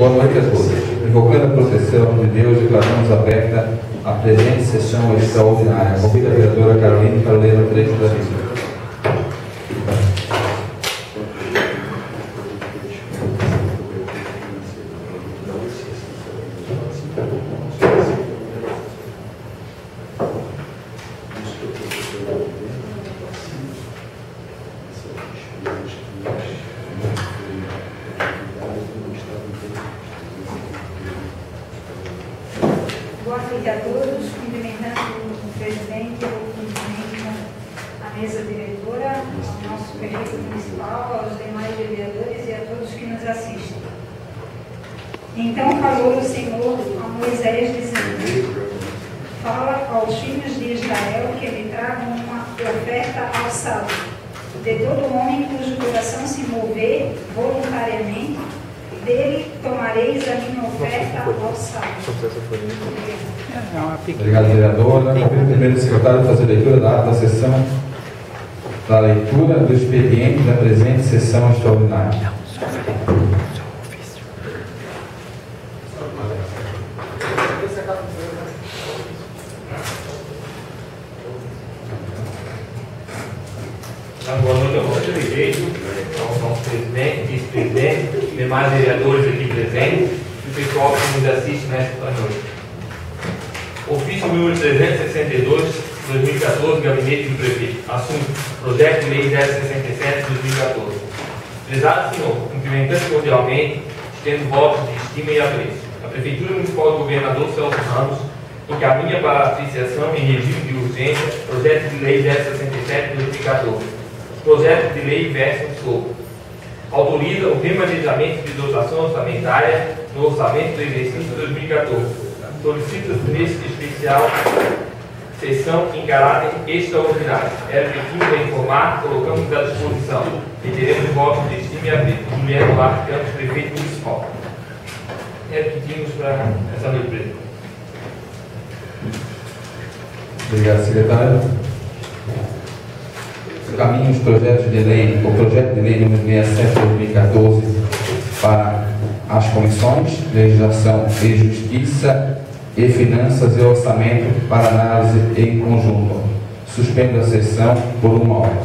Boa noite a todos. Invocando a proteção de Deus, declaramos aberta a presente sessão extraordinária. Convido a vereadora Caroline para ler o trecho da lista. Boa noite a todos, cumprimentando o presidente, o cumprimento a mesa diretora, ao nosso prefeito municipal, aos demais vereadores e a todos que nos assistem. Então falou o Senhor a Moisés dizendo: fala aos filhos de Israel que lhe tragam uma oferta ao sábado. De todo homem cujo coração se mover voluntariamente, dele tomareis a minha oferta ao sábado. Obrigado, vereadora. Convido o primeiro secretário a fazer a leitura da ata da sessão, da leitura do expediente da presente sessão extraordinária. Boa noite ao nosso prefeito, ao nosso presidente, vice-presidente, demais vereadores aqui presentes e o pessoal que nos assiste nesta noite. Ofício número 362, 2014, Gabinete do Prefeito. Assunto: Projeto de Lei 1067, 2014. Prezado Senhor, cumprimentando cordialmente, tendo votos de estima e apreço, a Prefeitura Municipal do Governador Celso Ramos encaminha para apreciação em regime de urgência Projeto de Lei 1067, 2014. Projeto de lei versa sobre: autoriza o remanejamento de dotação orçamentária no orçamento do exercício 2014. Solicita-se neste especial sessão em caráter extraordinário. Era pedido a informar, colocamos à disposição e teremos votos de estima e apreço. Juliano Duarte Campos, prefeito municipal. Pedimos para essa noite, presidente. Obrigado, secretário. Caminho os projetos de lei, o projeto de lei número 67/2014 para as comissões Legislação e Justiça e Finanças e Orçamento para análise em conjunto. Suspendo a sessão por 1 hora.